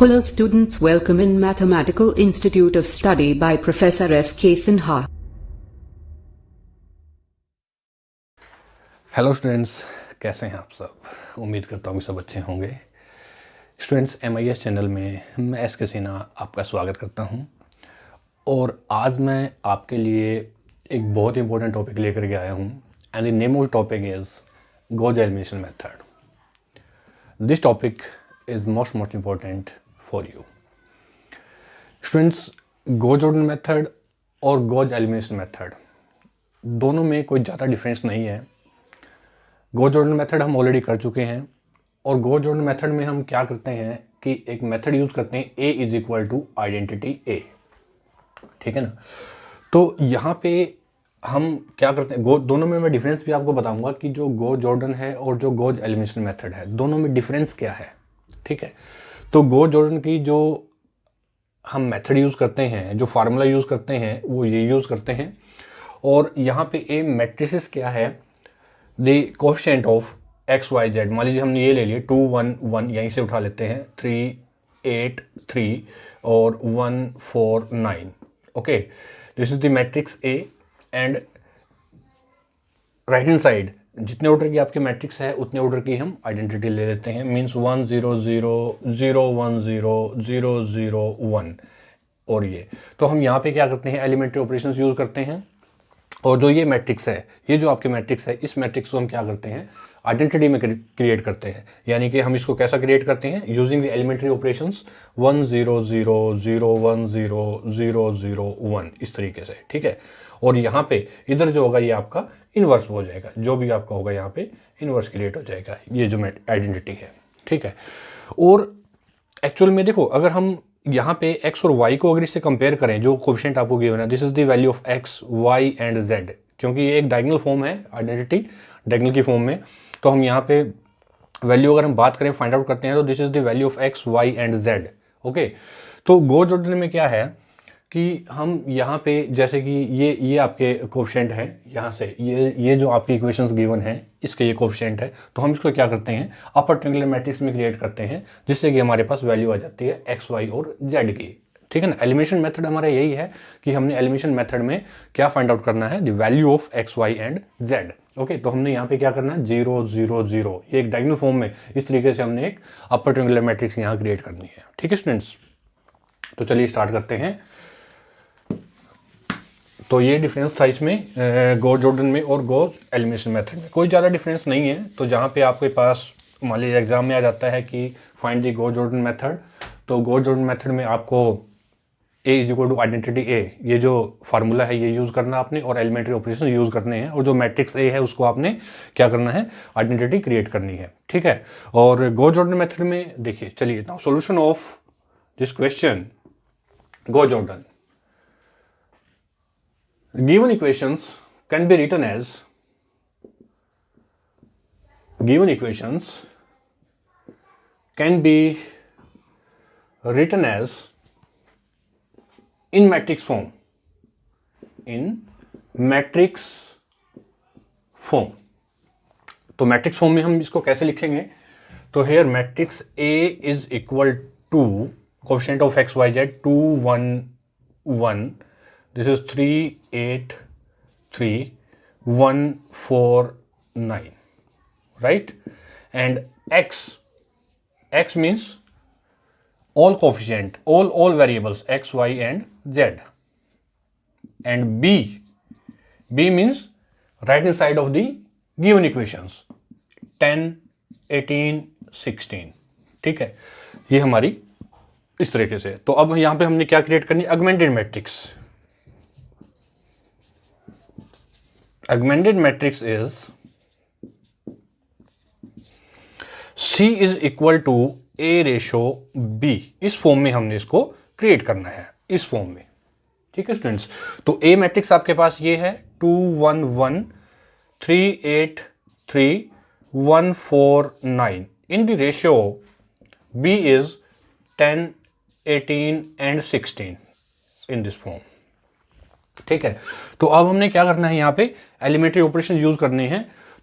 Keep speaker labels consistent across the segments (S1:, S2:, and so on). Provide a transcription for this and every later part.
S1: Hello students, welcome in Mathematical Institute of Study by Professor S.K. Sinha.
S2: Hello students, कैसे हैं आप सब? उम्मीद करता हूँ कि सब अच्छे होंगे। स्टूडेंट्स, MIS चैनल में मैं S.K. सिन्हा आपका स्वागत करता हूँ और आज मैं आपके लिए एक बहुत ही इंपॉर्टेंट टॉपिक लेकर के आया हूँ and the name of topic is Gauss elimination method. This topic is most important for you. Students, Gauss Jordan method और गॉस एलिमिनेशन मेथड दोनों में कोई ज़्यादा डिफरेंस नहीं है. गॉस जॉर्डन मेथड हम ऑलरेडी कर चुके हैं और गॉस जॉर्डन मेथड में हम क्या करते हैं कि एक मेथड यूज़ करते हैं A is equal to identity A. ठीक है ना? तो यहाँ पे हम क्या करते हैं, दोनों में मैं डिफरेंस भी आपको बताऊंगा कि जो गॉस जॉर्डन है और जो गॉस एलिमिनेशन मेथड है दोनों में डिफरेंस क्या है. ठीक है, तो गॉस जॉर्डन की जो हम मेथड यूज़ करते हैं, जो फार्मूला यूज़ करते हैं वो ये यूज़ करते हैं. और यहाँ पे A मैट्रिसेस क्या है, the coefficient of X Y Z. मान लीजिए हमने ये ले लिए 2 1 1, यहीं से उठा लेते हैं 3 8 3 और 1 4 9. Okay, this is the matrix A and right hand side जितने ऑर्डर की आपके मैट्रिक्स है उतने ऑर्डर की हम आइडेंटिटी ले लेते हैं. मीन्स 1 0 0 0 1 0 0 0 1. और ये तो हम यहाँ पे क्या करते हैं, एलिमेंट्री ऑपरेशंस यूज करते हैं. और जो ये मैट्रिक्स है, ये जो आपके मैट्रिक्स है, इस मैट्रिक्स को हम क्या करते हैं, आइडेंटिटी में क्रिएट करते हैं. यानी कि हम इसको कैसा क्रिएट करते हैं, यूजिंग द एलिमेंट्री ऑपरेशंस 1 0 0 0 1 0 0 0 1, इस तरीके से. ठीक है, और यहाँ पे इधर जो होगा ये आपका इनवर्स हो जाएगा, जो भी आपका होगा यहाँ पे इनवर्स क्रिएट हो जाएगा, ये जो आइडेंटिटी है. ठीक है, और एक्चुअल में देखो, अगर हम यहाँ पे x और y को अगर इससे कंपेयर करें, जो कोएफिशिएंट आपको गिवन है, this is the value of x y and z, क्योंकि ये एक डायगोनल फॉर्म है, आइडेंटिटी डायगोनल की फॉर्म में. तो हम यहाँ पे वैल्यू अगर हम बात करें, फाइंड आउट करते हैं, तो this is the value of x y and z. Okay, तो गॉस जॉर्डन में क्या है कि हम यहाँ पे जैसे कि ये आपके कोएफिशिएंट है, यहाँ से ये जो आपकी इक्वेशंस गिवन है, इसके ये कोएफिशिएंट है, तो हम इसको क्या करते हैं, अपर ट्रायंगुलर मैट्रिक्स में क्रिएट करते हैं, जिससे कि हमारे पास वैल्यू आ जाती है x y और z की. ठीक है ना? एलिमिनेशन मेथड हमारा यही है कि हमने एलिमिनेशन मेथड में क्या फाइंड आउट करना है, the value of x y and z. Okay, तो हमने यहाँ पे क्या करना है, 0 0 0, ये एक डायगोनल फॉर्म में इस तरीके से हमने एक अपर ट्रायंगुलर मैट्रिक्स यहाँ क्रिएट करनी है. ठीक है स्टूडेंट्स, तो चलिए स्टार्ट करते हैं. तो ये डिफरेंस था इसमें गॉस जॉर्डन में और गॉस एलिमिनेशन मेथड में. कोई ज़्यादा डिफरेंस नहीं है. तो जहाँ पे आपके पास मान लीजिए एग्जाम में आ जाता है कि find the Gauss Jordan method, तो गॉस जॉर्डन मेथड में आपको A is equal to identity A, ये जो फार्मूला है ये यूज़ करना आपने, और एलिमेंट्री ऑपरेशन यूज़ करने हैं, और जो मैट्रिक्स A है उसको आपने क्या करना है, आइडेंटिटी क्रिएट करनी है. ठीक है, और गॉस जॉर्डन मेथड में देखिए, चलिए now solution of this question, Gauss Jordan. Given equations can be written as in matrix form. तो मैट्रिक्स फॉर्म में हम इसको कैसे लिखेंगे, तो here matrix A is equal to coefficient of x y z 2 1 1. This is 3 8 3 1 4 9, right? And x means all coefficient, all variables x y and z. And b means right hand side of the given equations 10 18 16. ठीक है, ये हमारी इस तरीके से. तो अब यहां पे हमने क्या क्रिएट करनी, augmented matrix. Augmented matrix is C is equal to A ratio B. इस फॉर्म में हमने इसको क्रिएट करना है, इस फॉर्म में. ठीक है स्टूडेंट्स, तो A मैट्रिक्स आपके पास ये है 2 1 1 3 8 3 1 4 9. In the ratio B is 10 18 and 16 in this form. ठीक है, तो अब हमने क्या करना है, यहाँ पे एलिमेंट्री ऑपरेशन यूज करने हैं.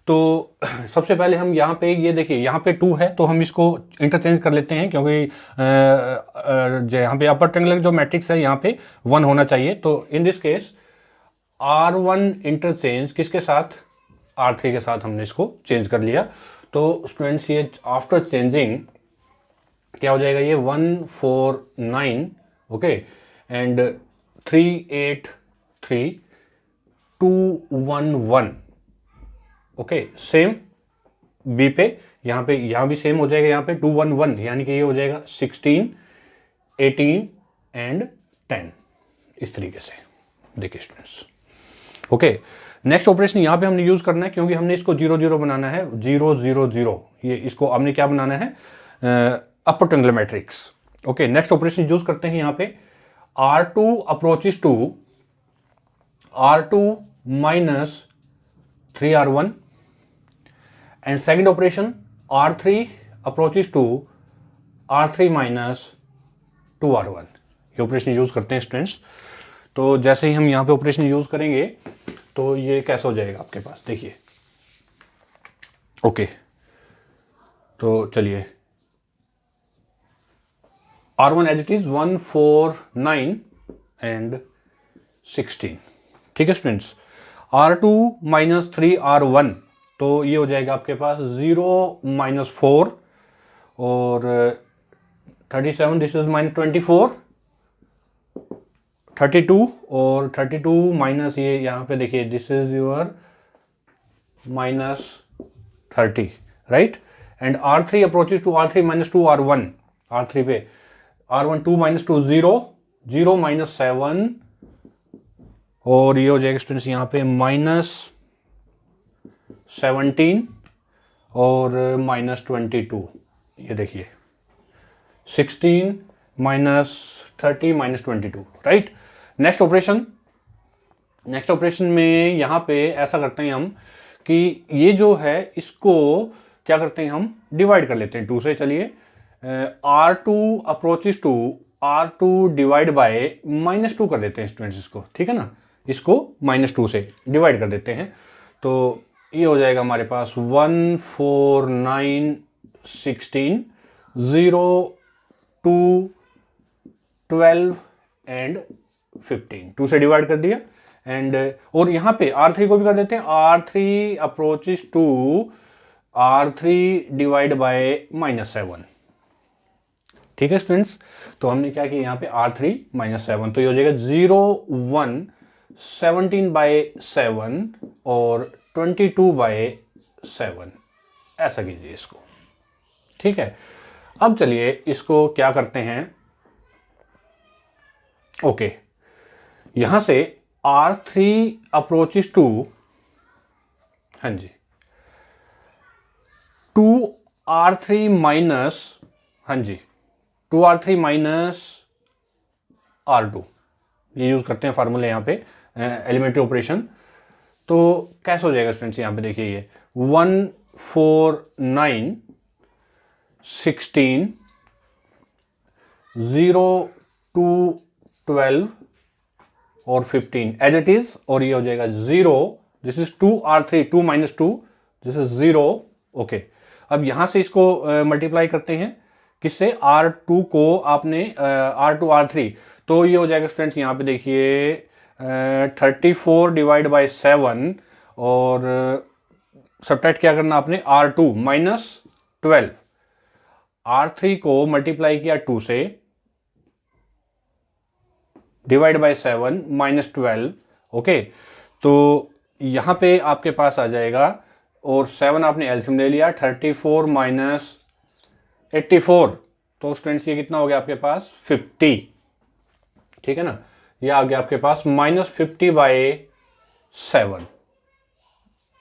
S2: तो सबसे पहले हम यहाँ पे ये देखिए, यहाँ पे 2 है तो हम इसको इंटरचेंज कर लेते हैं, क्योंकि जो यहाँ पे अपर ट्रायंगुलर जो मैट्रिक्स है यहाँ पे 1 होना चाहिए। तो in this case R1 interchange किसके साथ, R3 के साथ हमने इसको चेंज कर लिया। तो स्टूडेंट्स ये आफ्टर चेंजिंग क्या हो जाएगा, ये 149 okay and 383 211 okay. Same B पे यहाँ भी सेम हो जाएगा, यहाँ पे 211 यानी कि ये हो जाएगा 16 18 एंड 10 इस तरीके से। देखिए स्टूडेंट्स ओके, नेक्स्ट ऑपरेशन यहाँ पे हमने यूज करना है, क्योंकि हमने इसको 0 0 बनाना है, 0 0 0 ये इसको हमने क्या बनाना है, upper triangular matrix okay. Next operation use करते हैं यहाँ पे R2 approaches to R2 minus 3R1 and second operation R3 approaches to R3 minus 2R1। ये ऑपरेशन यूज करते हैं स्टूडेंट्स। तो जैसे ही हम यहाँ पे ऑपरेशन यूज करेंगे तो ये कैसा हो जाएगा आपके पास, देखिए ओके। तो चलिए R1 as it is 149 and 16 ठीक है स्टूडेंट्स। R2 माइनस 3R1 तो ये हो जाएगा आपके पास 0 माइनस 4 और 37 दिस इज माइनस 24 32 और 32 माइनस ये यहाँ पे देखिए this is your minus 30 right and R3 approaches to R3 minus 2 R1 R3 पे R1 2 माइनस 2 0 0 माइनस 7 और ये हो जाएगा स्टूडेंट्स यहाँ पे माइनस 17 और माइनस 22। ये देखिए 16 minus 30 minus 22 right. Next operation में यहाँ पे ऐसा करते हैं हम कि ये जो है इसको क्या करते हैं हम डिवाइड कर लेते हैं 2 से। चलिए R2 approaches to R2 divide by -2 कर देते हैं स्टूडेंट्स इसको, ठीक है ना, इसको -2 से डिवाइड कर देते हैं। तो ये हो जाएगा हमारे पास 149 16 0 2 12 एंड 15 2 से डिवाइड कर दिया एंड और यहाँ पे R3 को भी कर देते हैं R3 approaches to R3 divide by -7 ठीक है स्टूडेंट्स। तो हमने क्या किया यहाँ पे R3 -7 तो ये हो जाएगा 0 1 17 बाय 7 और 22 बाय 7 ऐसा कीजिए इसको, ठीक है। अब चलिए इसको क्या करते हैं ओके यहां से R3 अप्रोचेस टू हाँ जी 2R3 माइनस हाँ जी 2R3 माइनस R2 ये यूज करते हैं फार्मूले यहाँ पे एलिमेंट्री ऑपरेशन। तो कैसे हो जाएगा स्टूडेंट्स, यहाँ पे देखिए ये 149 16 0 2 12 और 15 एज इट इज और ये हो जाएगा 0 this is 2R3 2 minus 2 this is 0 okay. अब यहां से इसको मल्टीप्लाई करते हैं किससे, R2 को आपने R2 R3 तो ये हो जाएगा स्टूडेंट्स यहाँ पे देखिए 34 डिवाइड बाय 7 और सब्ट्रैक्ट क्या करना आपने R2 माइनस 12 R3 को मल्टीप्लाई किया 2 से डिवाइड बाय 7 माइनस 12 ओके। तो यहां पे आपके पास आ जाएगा और 7 आपने एलसीएम ले लिया 34 माइनस 84 तो स्टूडेंट्स ये कितना हो गया आपके पास 50 ठीक है ना। ये आ गया आपके पास -50 बाय 7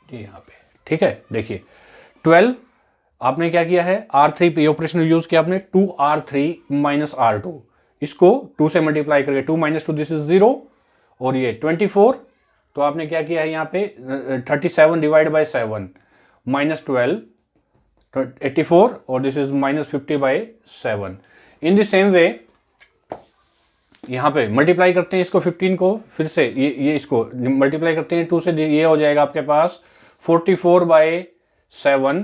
S2: ये यहाँ पे, ठीक है। देखिए 12 आपने क्या किया है R3 पे ऑपरेशन यूज किया आपने 2R3 माइनस R2 इसको 2 से मल्टीप्लाई करके 2 माइनस 2 दिस इज 0 और ये 24 तो आपने क्या किया है यहाँ पे 37 डिवाइड बाय 7 माइनस 12 84 और this is -50 by 7। In the same way यहाँ पे मल्टीप्लाई करते हैं इसको 15 को फिर से ये इसको मल्टीप्लाई करते हैं 2 से ये हो जाएगा आपके पास 44/7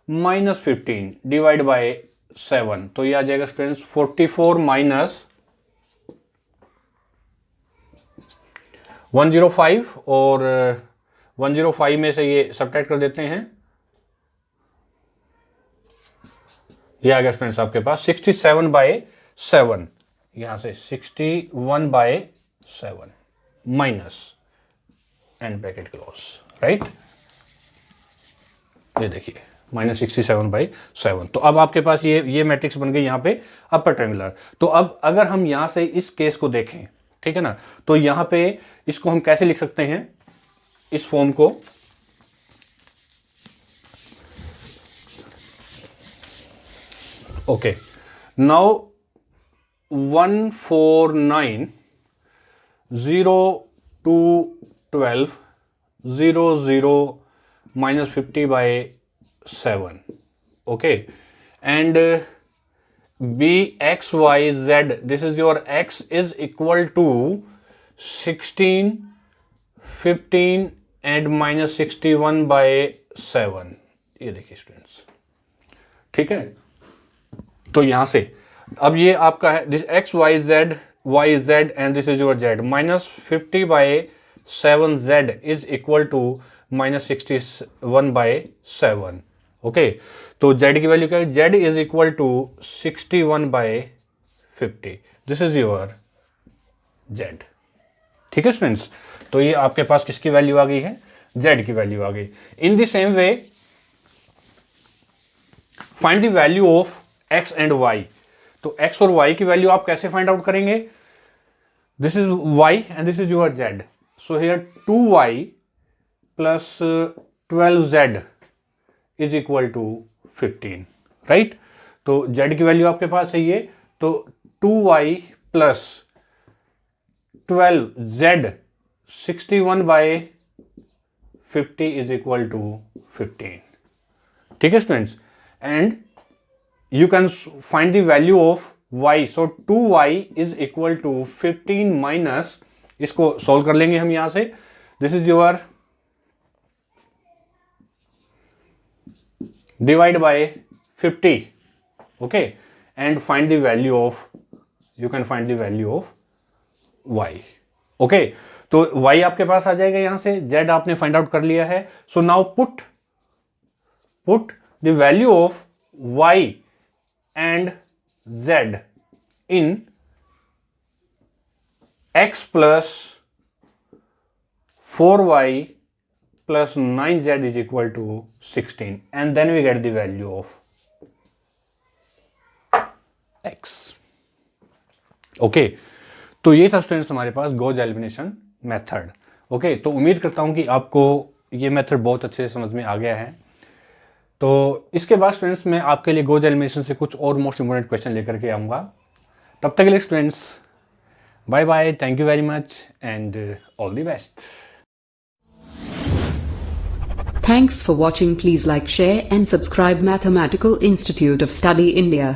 S2: माइनस 15 डिवाइड बाय 7, तो ये आ जाएगा स्टूडेंट्स 44 माइनस 105, और 105 में से ये सब्ट्रैक्ट कर देते हैं, ये आ गया स्टूडेंट्स आपके पास 67/7, यहां से 61/7 minus and bracket close, right. ये देखिए -67/7। तो अब आपके पास ये मैट्रिक्स बन गई यहां पे अपर ट्रायंगुलर। तो अब अगर हम यहां से इस केस को देखें, ठीक है ना, तो यहां पे इसको हम कैसे लिख सकते हैं, इस फॉर्म को, okay, now 149 0 to 12 0 0 -50/7, okay, and bxyz, this is your x is equal to 16 15 and -61/7, ये देखिए स्टूडेंट्स, ठीक है। तो यहां से अब ये आपका है this X Y Z and this is your Z, -50/7 Z is equal to -61/7, okay. तो जेड की वैल्यू क्या है, Z is equal to 61/50, this is your Z, ठीक है स्टूडेंट्स। तो ये आपके पास किसकी वैल्यू आ गई है, जेड की वैल्यू आ गई। In the same way find the value of X and Y. तो एक्स और वाई की वैल्यू आप कैसे फाइंड आउट करेंगे, this is Y and this is your Z, so here 2y plus 12z is equal to 15, right. तो z की वैल्यू आपके पास है ये, तो 2y plus 12z 61/50 is equal to 15, ठीक है students. And you can find the value of y, so 2y is equal to 15 minus, इसको सॉल्व कर लेंगे हम यहां से, this is your divide by 50, okay, and find the value of, you can find the value of y, okay. तो y आपके पास आ जाएगा यहां से, z आपने फाइंड आउट कर लिया है, so now put the value of y and z in x plus 4y plus 9z is equal to 16, and then we get the value of x, okay। तो ये था स्टूडेंट्स हमारे पास Gauss elimination method, okay. तो उम्मीद करता हूं कि आपको ये मेथड बहुत अच्छे से समझ में आ गया है। तो इसके बाद स्टूडेंट्स मैं आपके लिए गॉस एलिमिनेशन से कुछ और मोस्ट इंपोर्टेंट क्वेश्चन लेकर के आऊँगा। तब तक के लिए students bye bye, thank you very much and all the best.
S1: Thanks for watching. Please like, share and subscribe Mathematical Institute of Study India.